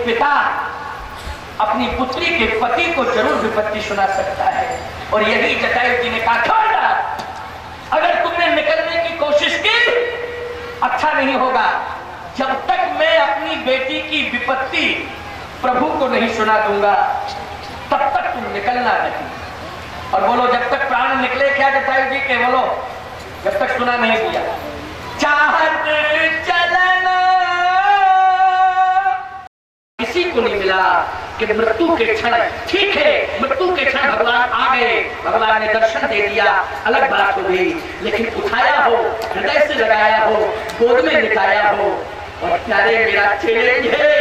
एक पिता अपनी पुत्री के पति को जरूर विपत्ति सुना सकता है। और यही जटायु जी ने कहा, खबरदार, अगर तुमने निकलने की कोशिश की अच्छा नहीं होगा। जब तक मैं अपनी बेटी की विपत्ति प्रभु को नहीं सुना दूंगा तब तक तुम निकलना नहीं। और बोलो, जब तक प्राण निकले क्या जटायु जी के? बोलो, जब तक सुना नहीं दिया। चाहत चलना किसी को नहीं मिला कि मृत्यु के क्षण, ठीक है मृत्यु के क्षण भगवान आ गए, भगवान ने दर्शन दे दिया, अलग बात हो गई, लेकिन उठाया हो, हृदय से लगाया हो, गोद में लिटाया हो। और प्यारे, मेरा चैलेंज है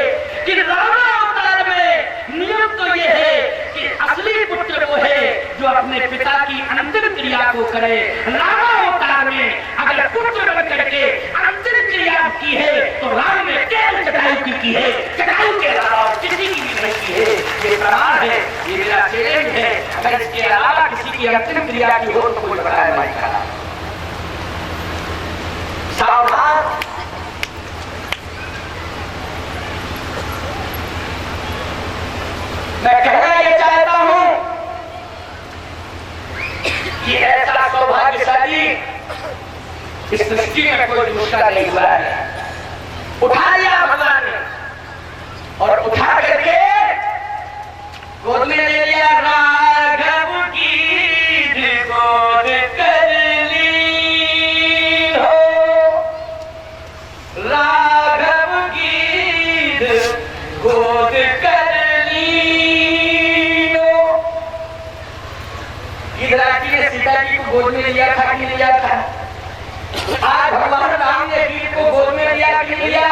कि रावण अवतार में नियम तो ये है कि असली पुत्र वो है जो अपने पिता की अंतिम क्रिया को करे। रावण अवतार में अगर पुत्र बन करके अंतिम क्रिया की है तो राम ने केवल जटायु की है, जटायु के अलावा किसी की भी नहीं की है। ये प्रमाण है, ये मेरा चैलेंज है। अगर इसके अलावा किसी की अंतिम क्रिया की हो तो कोई बताया नहीं करा। सावधान, मैं कहना ये चाहता हूं कि ऐसा सौभाग्यशाली इस सृष्टि में कोई दूसरा नहीं हुआ है। उठा लिया भगवान ने और उठा करके गोद में ले लिया। राघव की गोद कर ली हो, राघव की गोद कर सीता जी को गोद में लिया था कि लिया था? आज भगवान राम ने गीत को गोद में लिया कि लिया?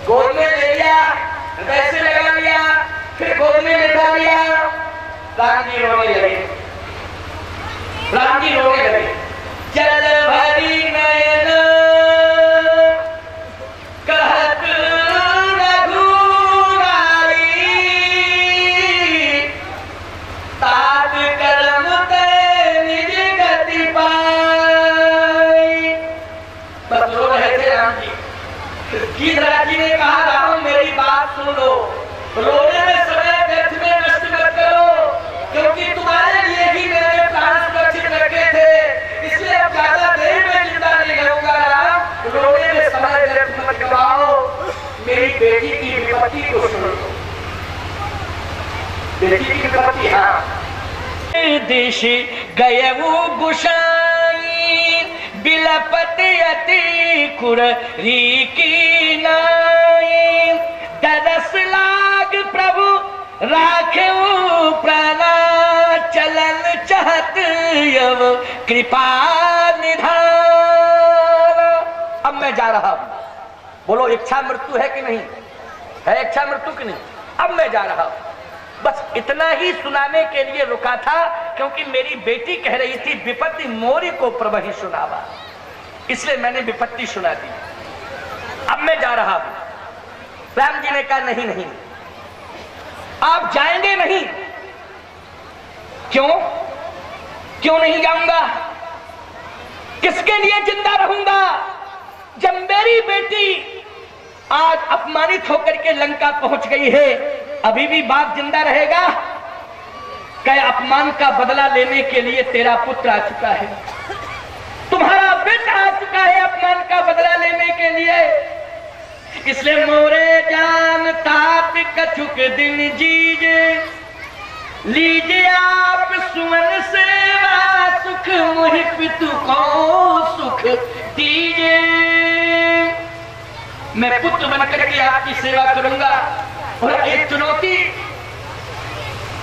गोद में ले लिया, वैसे लगा लिया, फिर गोद में लेटा लिया। राम जी रोने लगे, राम जी रोने लगे। जल भरी नयन कहत रघुराई, तात कर्म जी ने कहा, राम मेरी बात सुन लो, रोने में समय व्यर्थ में नष्ट मत करो, क्योंकि तुम्हारे लिए ही मैंने प्राण सुरक्षित रखे थे, इसलिए अब ज्यादा देर में जिंदा नहीं रहूंगा। राम, रोने में समय व्यर्थ मत करवाओ, मेरी बेटी की विपत्ति को सुन लो। बेटी की विपत्ति, हाँ। देश गए वो गुसाई, बिलपति अति कुररी की नाई, दरस लाग प्रभु राखे प्राणा, चलन चाहत यव कृपा निधान। अब मैं जा रहा हूं। बोलो, इच्छा मृत्यु है कि नहीं है? इच्छा मृत्यु की नहीं। अब मैं जा रहा हूं। बस इतना ही सुनाने के लिए रुका था, क्योंकि मेरी बेटी कह रही थी विपत्ति मोरी को प्रभु सुनावा, इसलिए मैंने विपत्ति सुना दी। अब मैं जा रहा हूं। राम जी ने कहा, नहीं नहीं, आप जाएंगे नहीं। क्यों? क्यों नहीं जाऊंगा? किसके लिए जिंदा रहूंगा जब मेरी बेटी आज अपमानित होकर के लंका पहुंच गई है? अभी भी बाप जिंदा रहेगा? क्या अपमान का बदला लेने के लिए तेरा पुत्र आ चुका है, तुम्हारा बेटा आ चुका है अपमान का बदला लेने के लिए। इसलिए मोरे जान तात कछुक दिन जीजे, लीजिए आप सुमन सेवा, सुख मुहि पितु को सुख दीजिए। मैं पुत्र बनकर के आपकी सेवा करूंगा और एक चुनौती,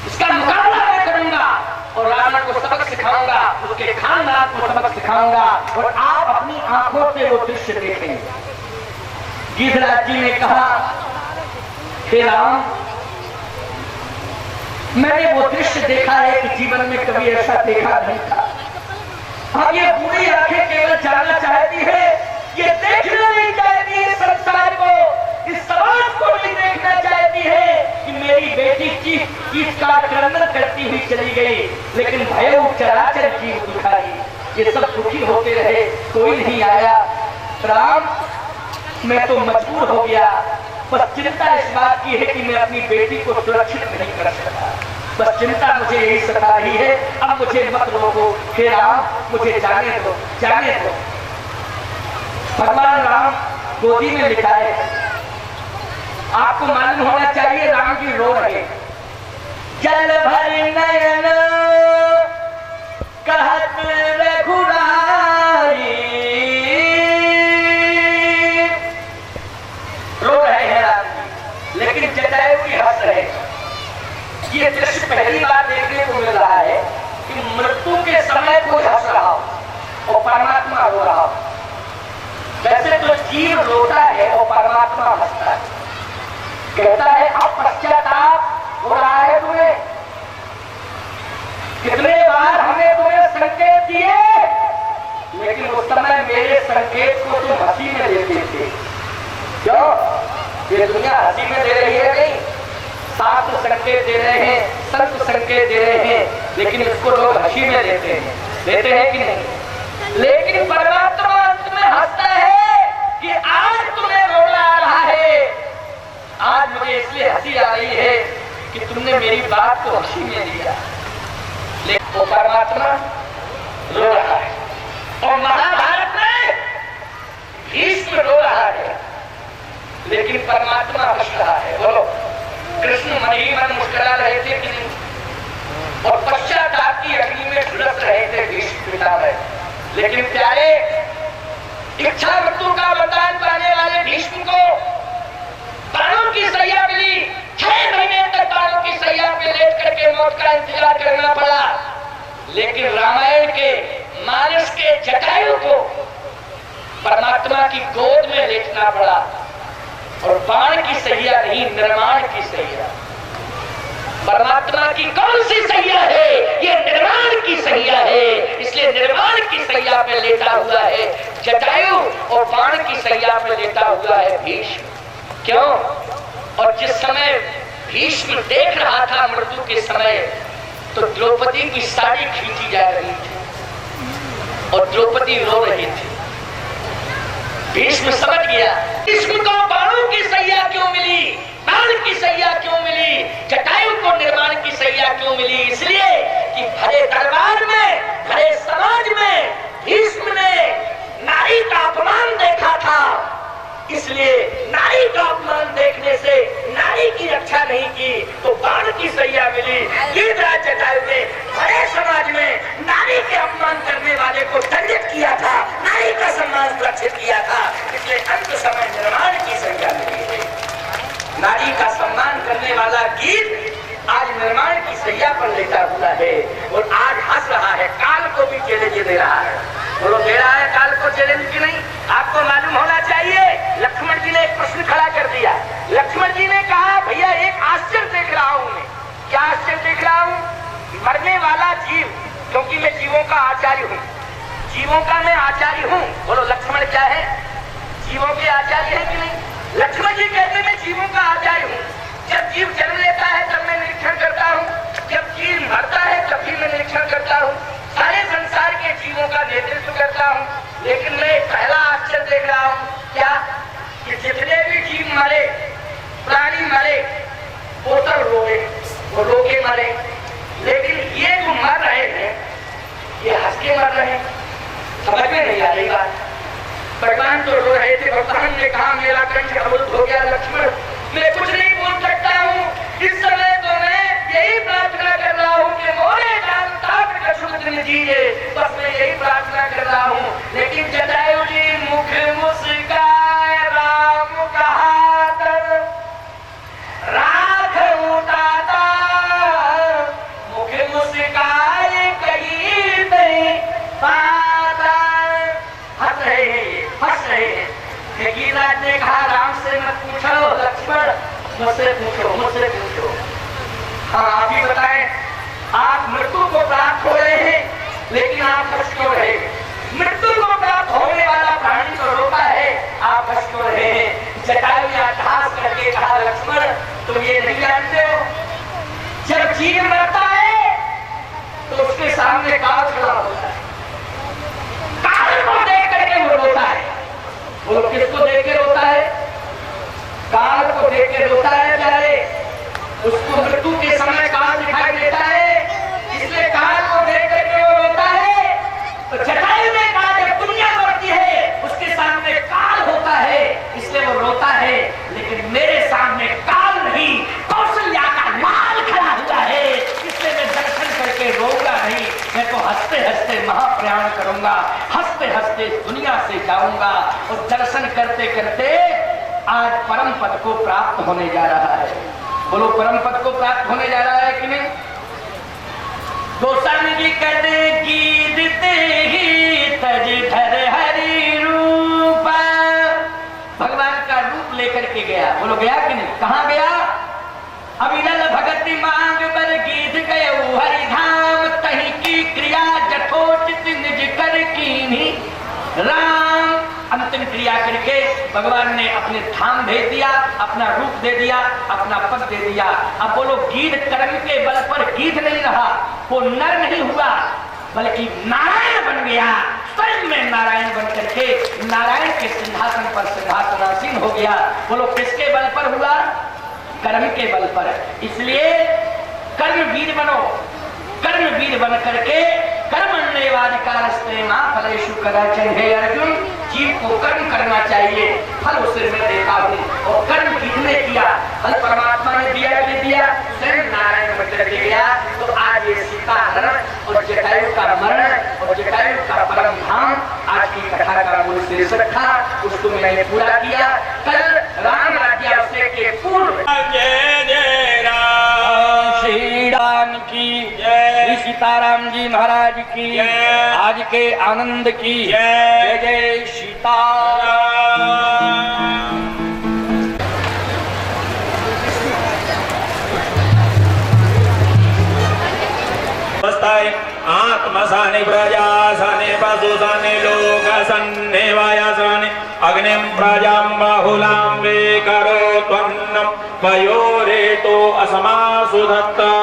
इसका मुकाबला मैं करूंगा और रावण को सबक सिखाऊंगा, उसके खानदान को सबक सिखाऊंगा और आप अपनी आंखों से वो दृश्य देखेंगे। गिरिराज जी ने कहा, हे राम, मैंने वो दृश्य देखा है कि जीवन में कभी ऐसा देखा नहीं था। अब ये बुरी आंखें केवल जानना चाहती है, ये देखना नहीं चाहती है संसार को, इस समाज को नहीं देखना चाहती है कि मेरी बेटी चीख का क्रंदन करती हुई चली गई, लेकिन भय चराचर जीव दुखाई, ये सब दुखी होते रहे, कोई नहीं आया। राम, मैं तो मजबूर हो गया, बस चिंता इस बात की है कि मैं अपनी बेटी को सुरक्षित नहीं कर सकता। बस चिंता मुझे यही सता रही है। अब मुझे मत रोको, हे राम मुझे जाने दो, जाने दो। भगवान राम गोदी में लिटाए। आपको मालूम होना चाहिए राम जी रो रहे। जल भर नयन कहत रघुराई, रो रहे हैं राम जी, लेकिन जटायु भी हंस रहे। ये दृश्य पहली बार देखने को मिल रहा है कि मृत्यु के समय कोई हंस रहा हो और परमात्मा रो रहा हो। वैसे तो जीव रोता है और परमात्मा हंसता है। कहता है अब पश्चाताप हो रहा है तुम्हें। कितने बार हमें तुम्हें संकेत दिए, लेकिन उस समय मेरे संकेत को तुम हंसी में लेते थे। क्यों? ये दुनिया हंसी में दे रही है नहीं, साधु संकेत दे रहे हैं, संत संकेत दे रहे हैं, लेकिन इसको लोग हंसी में लेते हैं कि नहीं? लेकिन परमात्मा अंत में हंसता है कि आज तुम्हें रोना आ रहा है। आज मुझे इसलिए हंसी आ रही है कि तुमने मेरी बात को हंसी में लिया। लेकिन वो परमात्मा रो रहा है। और महाभारत में भीष्म रो रहा है, लेकिन परमात्मा हंस रहा है। बोलो, कृष्ण मन ही मन मुस्कुरा रहे थे कि नहीं? और पश्चाताप की अग्नि में झुलस रहे थे भीष्म पितामह। लेकिन प्यारे, इच्छा मृत्यु का वरदान पाने वाले भीष्म को बाणों की सैया मिली। 6 महीने तक बाणों की सैया पे लेट करके मौत का इंतजार करना पड़ा। लेकिन रामायण के मानस के जटायु को परमात्मा की गोद में लेटना पड़ा। और बाण की सैया नहीं, निर्माण की सैया। परमात्मा की कौन सी सैया है? ये निर्माण की सैया है। इसलिए निर्माण की सैया पे लेटा हुआ है जटायु और बाण की सैया पे लेटा हुआ है भीष्म। क्यों? और जिस समय भीष्म देख रहा था मृत्यु के समय, तो द्रौपदी की साड़ी खींची जा रही थी और द्रौपदी रो रही थी। भीष्म समझ गया भीष्म को बाणों की सैया क्यों मिली, बाण की सैया क्यों मिली, जटायु को निर्माण की सैया क्यों मिली। इसलिए कि भरे दरबार में, भरे समाज में भीष्म ने नारी का अपमान देखा था। इसलिए नारी का अपमान देखने से नारी की रक्षा नहीं की, तो बाण की सैया मिली। ये जटायु ने भरे समाज में नारी के अपमान करने वाले को दंडित किया था, नारी का सम्मान सुरक्षित किया था। इसलिए अंत समय निर्माण की सैया मिली है। नारी का सम्मान करने वाला गीत आज निर्माण की सैया पर लेटा हुआ है और आज हंस रहा है। काल को भी चैलेंज दे रहा है। बोलो, दे रहा है काल को चैलेंज की नहीं? आपको मालूम होना चाहिए, लक्ष्मण जी ने एक प्रश्न खड़ा कर दिया। लक्ष्मण जी ने कहा, भैया एक आश्चर्य देख रहा हूं मैं। क्या आश्चर्य देख रहा हूं? मरने वाला जीव, क्योंकि मैं जीवों का आचार्य हूँ, जीवों का मैं आचार्य हूँ। बोलो, लक्ष्मण क्या है? जीवों के आचार्य है कि नहीं? लक्ष्मण जी कहते मैं जीवों का आचार्य हूँ। जब जीव जन्म लेता है तब मैं निरीक्षण करता हूँ, जब जीव मरता है तब भी मैं निरीक्षण करता हूँ, सारे संसार के जीवों का नेतृत्व करता हूँ। लेकिन मैं पहला आश्चर्य देख रहा हूँ, क्या कि जितने भी जीव मरे, प्राणी मरे, वो सब रोए, वो रो के मरे। लेकिन ये जो मर रहे हैं, ये हंस के मर रहे हैं। समझ में नहीं आ रही बात। भगवान तो रो रहे थे। भगवान ने कहा, मेरा कंठ अवरुद्ध हो गया लक्ष्मण, मैं कुछ नहीं बोल सकता हूँ। इस समय तो मैं यही प्रार्थना कर रहा हूँ कि मोरे जानता शुभ दिन जिए, बस मैं यही प्रार्थना कर रहा हूँ। लेकिन जटायु जी मुख मुस्काए राम कहा कर राख उताता, मुख मुस्काए कही नहीं पाता। हंस रहे हैं, हंस रहे हैं। गिरिराज ने कहा, राम से मत पूछो लक्ष्मण, मुझसे पूछो, मुझसे पूछो। हाँ, आप ही बताएं, आप मृत्यु को प्राप्त हो रहे हैं, लेकिन आप हंस क्यों रहे? मृत्यु को प्राप्त होने वाला प्राणी तो रोता है, आप हंस क्यों रहे हैं? जटायु ने अट्टहास करके कहा, लक्ष्मण तुम ये नहीं जानते हो, जब जीव मरता है तो उसके सामने काल खड़ा होता है। काल को देख करके वो रोता है। वो किसको देख के रोता है? काल को देख के रोता है प्यारे, उसको मृत्यु के समय काल दिखाई देता है, इसलिए काल को देख करके वो रोता है। तो जटायु ने कहा जब दुनिया बढ़ती है उसके सामने काल होता है, इसलिए वो रोता है, लेकिन मेरे सामने काल नहीं, कौशल्या का लाल खड़ा हुआ है, इसलिए मैं दर्शन करके रोऊंगा नहीं, मैं तो हंसते हंसते महाप्रयाण करूंगा, हंसते हंसते दुनिया से जाऊंगा। और दर्शन करते करते आज परम पद को प्राप्त होने जा रहा है। बोलो परम पद को प्राप्त होने जा रहा है कि नहीं? गोस्वामी जी कहते गीतते ही तज धर हरि रूप, भगवान का रूप लेकर के गया। बोलो गया कि नहीं? कहाँ गया? अविरल भगति मांग बर गीत गए हरि धाम, तही की क्रिया जठोचित निज कर कीन्ही राम। अंतिम क्रिया करके भगवान ने अपने धाम भेज दिया, अपना रूप दे दिया, अपना पद दे दिया। अब बोलो गीत कर्म के बल पर गीत नहीं रहा, वो नर नहीं हुआ बल्कि नारायण बन गया, स्वयं में नारायण बन करके नारायण के सिंहासन पर सिंहासनासीन हो गया। बोलो किसके बल पर हुआ? कर्म के बल पर। इसलिए कर्मवीर बनो, कर्मवीर बन करके कर्मण्येवाधिकारस्ते मा फलेषु कदाचन। हे अर्जुन, जीव को कर्म करना चाहिए, फल उसे मैं देता हूँ। और कर्म किसने किया? फल परमात्मा ने दिया कि दिया? स्वयं नारायण बन करके गया। तो आज ये सीता हरण और जटायु का मरण और जटायु का परम धाम आज की कथा का मूल शीर्षक था, उसको मैंने पूरा किया। कल राम राज्याभिषेक के पूर्व जय जय राम, श्री राम की जय, सीताराम जी महाराज की जय, आज के आनंद की जय, जय जय सीताराम। आत्मसानि प्रजासानि पशुसानि लोकसन्ने वायासानि अग्निं प्रजां बाहुलां वे करोत्वन्नं पयोरेतो असमासु दत्ता।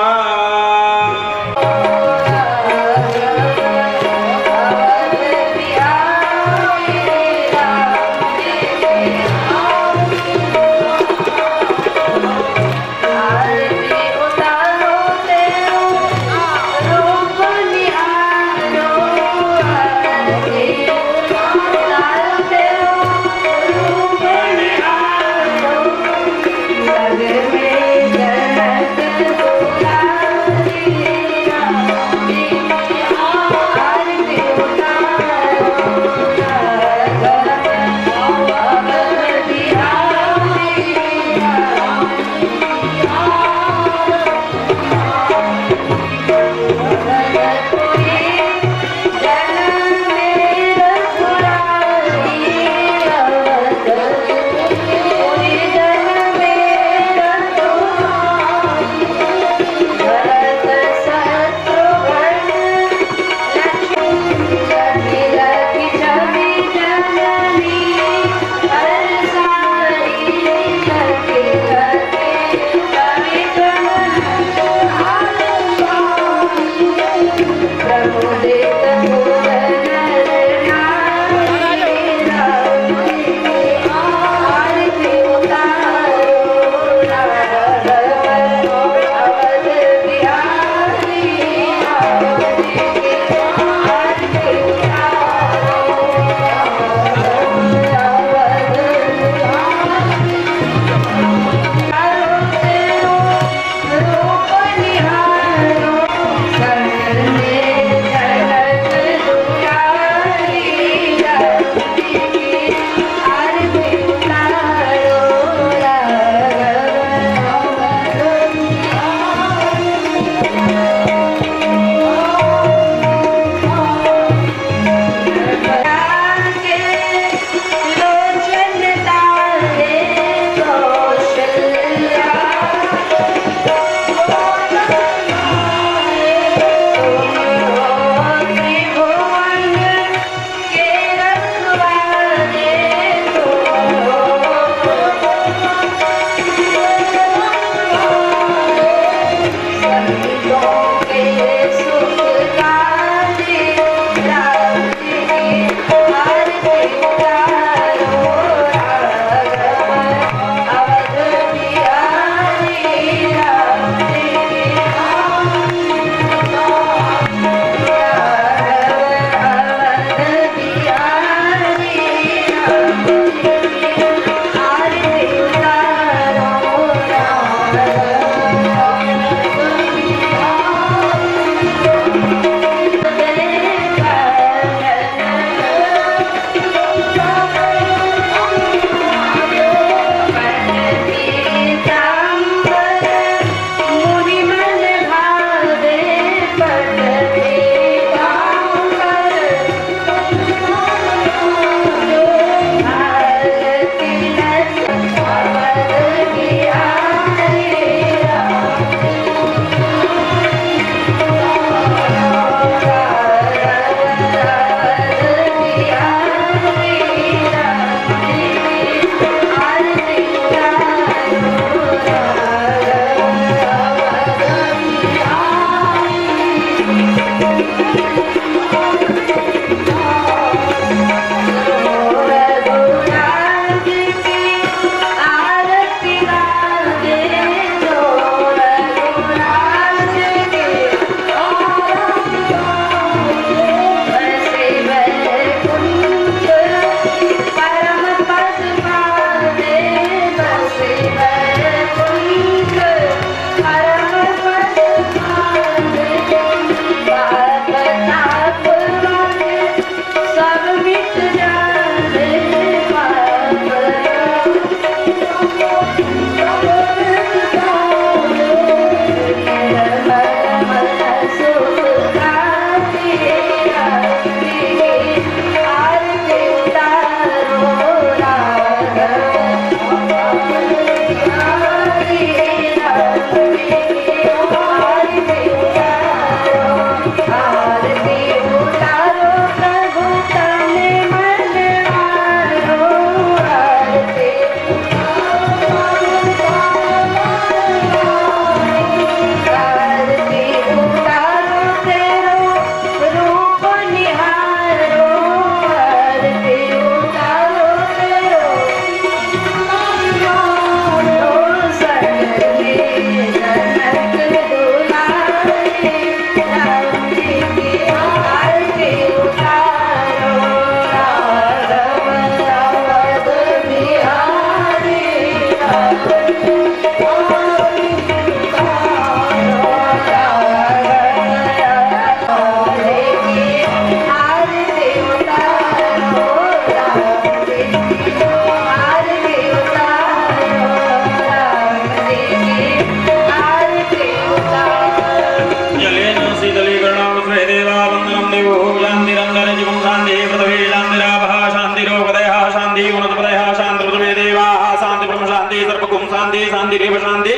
सर्वकुम शांति शांति देव शांति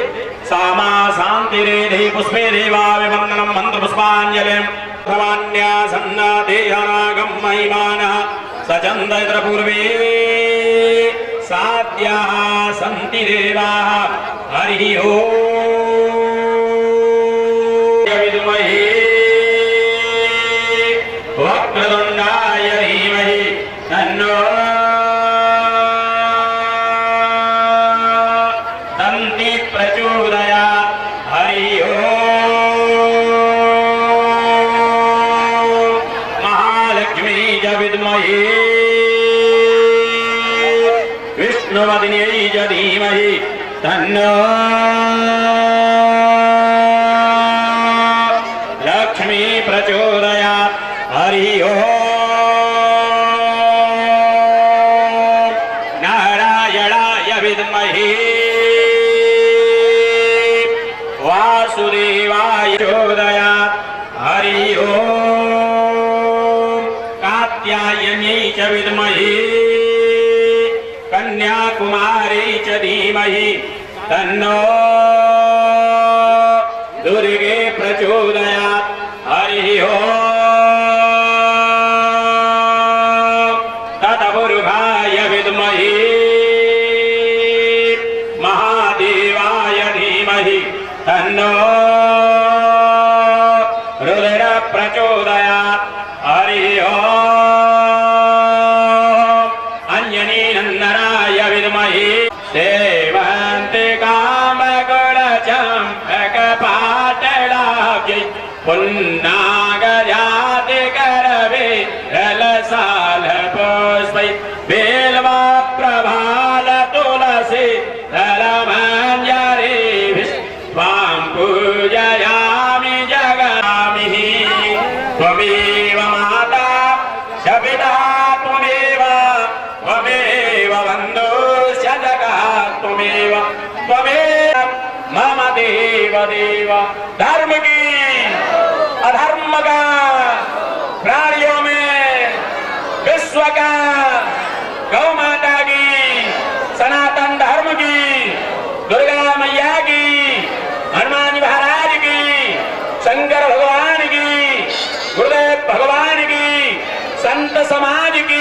सामा शांति रे देहि पुष्पे देवा विवंदनम मंत्र पुष्पांजलिम भवान्या सन्ना देहनागम महिमानः सचंद्र पूर्वे साध्याः सन्ति देवाः हरि ओम विद्महे वक्रतुंडाय धीमहि तन्नो दन्ति प्रचोदयात् हरि ओम महालक्ष्मी च विद्महे विष्णुवदिन्यै च धीमहि तन्नो लक्ष्मी प्रचोदयात् हरि ओम नारायणाय विद्महे वासुदेवाय प्रचोदयात् हरि ओम कात्यायन्यै च विद्महे कन्याकुमारी च धीमहि तन्नो दुर्गे प्रचोदयात् हरि ओम तत्पुरुषाय विद्महे महादेवाय धीमहि तन्नो रुद्र प्रचोदयात् हरि ओम अंजनी नंदनाय विद्महे सेवन्ति कामकुलचम्पकपाटलाब्जै पुन्नागजाति करवे रलसालपुष्पै बेल्वा प्रभाल तुलसी दलमञ्जरीभिः त्वां पूजयामि जगामि त्वमेव माता च पिता त्वमेव बन्धुश्च जगः त्वमेव मम देव देव धर्म की अधर्म का प्राणियों में विश्व का गौ माता की सनातन धर्म की दुर्गा मैया की हनुमान जी महाराज की शंकर भगवान की गुरुदेव भगवान की संत समाज की